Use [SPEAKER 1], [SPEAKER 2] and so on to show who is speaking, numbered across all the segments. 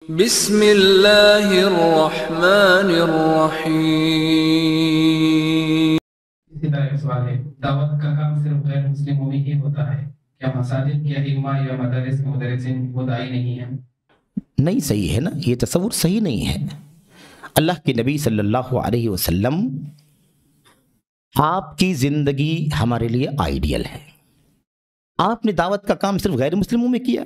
[SPEAKER 1] بسم اللہ الرحمن الرحیم۔
[SPEAKER 2] اسی طرح ایک سوال ہے، دعوت کا کام صرف غیر مسلموں میں ہی ہوتا ہے، کیا مساجد کے ائمہ یا مدارس کے مدرسین وہ داعی نہیں ہیں؟
[SPEAKER 3] نہیں، صحیح ہے نا، یہ تصور صحیح نہیں ہے۔ اللہ کے نبی صلی اللہ علیہ وسلم، آپ کی زندگی ہمارے لیے آئیڈیل ہے۔ آپ نے دعوت کا کام صرف غیر مسلموں میں کیا؟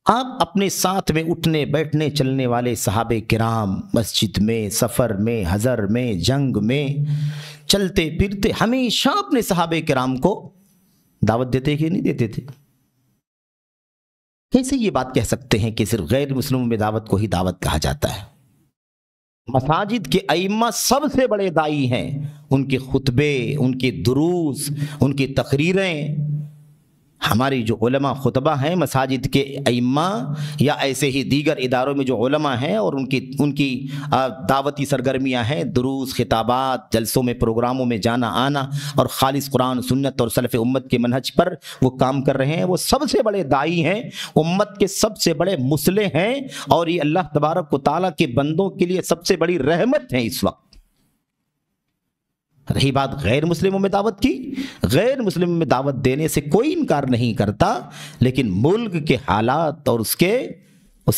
[SPEAKER 3] آپ اپنے ساتھ میں اٹھنے بیٹھنے چلنے والے صحابہ کرام، مسجد میں، سفر میں، حضر میں، جنگ میں، چلتے پھرتے ہمیشہ اپنے صحابہ کرام کو دعوت دیتے کہ نہیں دیتے تھے؟ کیسے یہ بات کہہ سکتے ہیں کہ صرف غیر مسلموں میں دعوت کو ہی دعوت کہا جاتا ہے؟ مساجد کے ائمہ سب سے بڑے داعی ہیں، ان کے خطبے، ان کے دروس، ان کی تقریریں، ہماری جو علماء خطبہ ہیں مساجد کے ائمہ یا ایسے ہی دیگر اداروں میں جو علماء ہیں اور ان کی دعوتی سرگرمیاں ہیں، دروس، خطابات، جلسوں میں، پروگراموں میں جانا آنا اور خالص قرآن سنت اور سلف امت کے منہج پر وہ کام کر رہے ہیں، وہ سب سے بڑے داعی ہیں، امت کے سب سے بڑے مصلح ہیں، اور یہ اللہ تبارک و تعالیٰ کے بندوں کے لیے سب سے بڑی رحمت ہیں اس وقت۔ رہی بات غیر مسلموں میں دعوت کی، غیر مسلموں میں دعوت دینے سے کوئی انکار نہیں کرتا، لیکن ملک کے حالات اور اس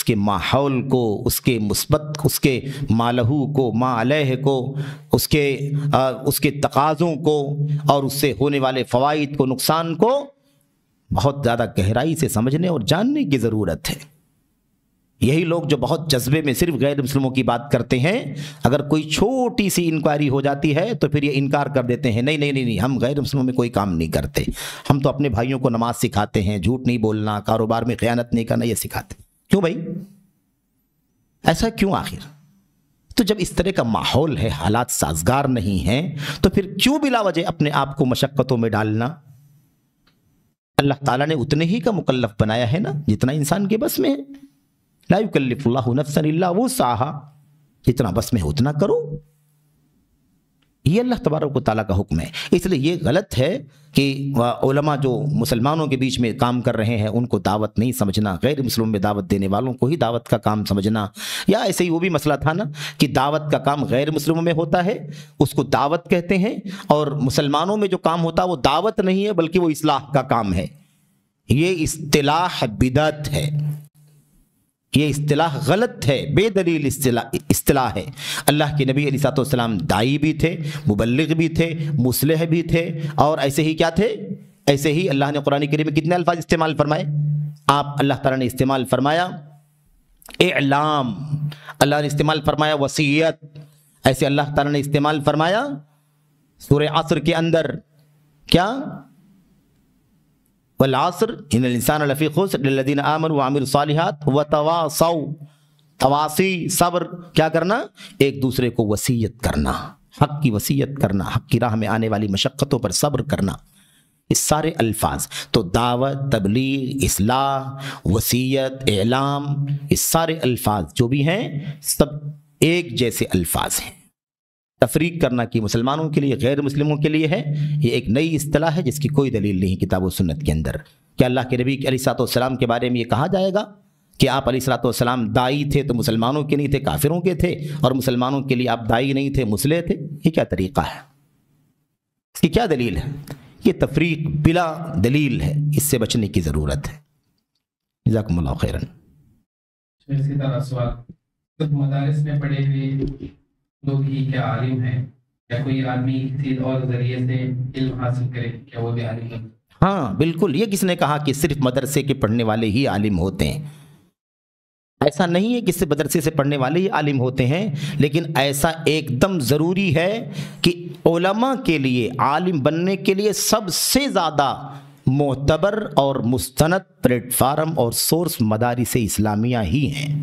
[SPEAKER 3] کے ماحول کو، اس کے مثبت، اس کے مالہو کو، ما علیہ کو، اس کے تقاضوں کو اور اس سے ہونے والے فوائد کو، نقصان کو بہت زیادہ گہرائی سے سمجھنے اور جاننے کی ضرورت ہے۔ یہی لوگ جو بہت جذبے میں صرف غیر مسلموں کی بات کرتے ہیں، اگر کوئی چھوٹی سی انکوائری ہو جاتی ہے تو پھر یہ انکار کر دیتے ہیں، نہیں، ہم غیر مسلموں میں کوئی کام نہیں کرتے، ہم تو اپنے بھائیوں کو نماز سکھاتے ہیں، جھوٹ نہیں بولنا، کاروبار میں خیانت نہیں کرنا، یہ سکھاتے ہیں۔ کیوں بھائی؟ ایسا کیوں آخر؟ تو جب اس طرح کا ماحول ہے، حالات سازگار نہیں ہیں، تو پھر کیوں بلا وجہ اپنے آپ کو مشقتوں میں ڈالنا؟ اللہ تعالیٰ نے اتنے ہی کا مکلف بنایا ہے نا جتنا انسان کے بس میں ہے۔ لا یکلف اللہ نفسا الا وسعها، جتنا بس میں اتنا کرو، یہ اللہ تبارک و تعالیٰ کا حکم ہے۔ اس لیے یہ غلط ہے کہ علماء جو مسلمانوں کے بیچ میں کام کر رہے ہیں ان کو دعوت نہیں سمجھنا، غیر مسلموں میں دعوت دینے والوں کو ہی دعوت کا کام سمجھنا، یا ایسے ہی وہ بھی مسئلہ تھا نا کہ دعوت کا کام غیر مسلموں میں ہوتا ہے، اس کو دعوت کہتے ہیں، اور مسلمانوں میں جو کام ہوتا ہے وہ دعوت نہیں ہے بلکہ وہ اصلاح کا کام ہے۔ یہ اصطلاح بدعت ہے، یہ اصطلاح غلط ہے، بے دلیل اصطلاح ہے۔ اللہ کے نبی علیہ الصلوۃ والسلام داعی بھی تھے، مبلغ بھی تھے، مصلح بھی تھے، اور ایسے ہی کیا تھے؟ ایسے ہی اللہ نے قرآن کریم میں کتنے الفاظ استعمال فرمائے؟ اللہ تعالیٰ نے استعمال فرمایا اعلام، اللہ نے استعمال فرمایا وصیت، ایسے اللہ تعالیٰ نے استعمال فرمایا سورہ عصر کے اندر کیا؟ والعصر ان الانسان لفی خسر الا الذین آمنوا وعملوا الصالحات وتواصوا، تواصی صبر، کیا کرنا؟ ایک دوسرے کو وصیت کرنا، حق کی وصیت کرنا، حق کی راہ میں آنے والی مشقتوں پر صبر کرنا، اس سارے الفاظ تو دعوت، تبلیغ، اصلاح، وصیت، اعلام، اس سارے الفاظ جو بھی ہیں سب ایک جیسے الفاظ ہیں۔ تفریق کرنا کہ مسلمانوں کے لیے غیر مسلموں کے لیے ہے، یہ ایک نئی اصطلاح ہے جس کی کوئی دلیل نہیں کتاب و سنت کے اندر۔ کیا اللہ کے نبی علیہ الصلوۃ والسلام کے بارے میں یہ کہا جائے گا کہ آپ علیہ الصلوۃ والسلام داعی تھے تو مسلمانوں کے نہیں تھے، کافروں کے تھے، اور مسلمانوں کے لیے آپ داعی نہیں تھے، مصلح تھے؟ یہ کیا طریقہ ہے؟ اس کی کیا دلیل ہے؟ یہ تفریق بلا دلیل ہے، اس سے بچنے کی ضرورت ہے۔ جزاکم اللہ خیرا۔
[SPEAKER 2] اسی طرح سوال، صرف مدارس میں پڑھے ہوئے لوگ ہی کیا عالم ہیں، یا کوئی آدمی کسی اور ذریعے سے علم حاصل کرے کیا وہ بھی عالم ہے؟
[SPEAKER 3] ہاں بالکل، یہ کس نے کہا کہ صرف مدرسے کے پڑھنے والے ہی عالم ہوتے ہیں؟ ایسا نہیں ہے کہ صرف مدرسے سے پڑھنے والے ہی عالم ہوتے ہیں، لیکن ایسا ایک دم ضروری ہے کہ علماء کے لیے عالم بننے کے لیے سب سے زیادہ معتبر اور مستند پلیٹ فارم اور سورس مدارس اسلامیہ ہی ہیں۔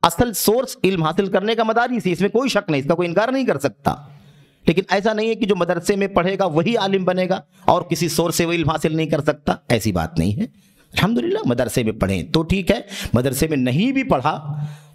[SPEAKER 3] اصل سورس علم حاصل کرنے کا مدارس ہی، اس میں کوئی شک نہیں، اس کا کوئی انکار نہیں کر سکتا، لیکن ایسا نہیں ہے کہ جو مدرسے میں پڑھے گا وہی عالم بنے گا اور کسی سورس سے وہ علم حاصل نہیں کر سکتا، ایسی بات نہیں ہے۔ الحمدللہ مدرسے میں پڑھیں تو ٹھیک ہے، مدرسے میں نہیں بھی پڑھا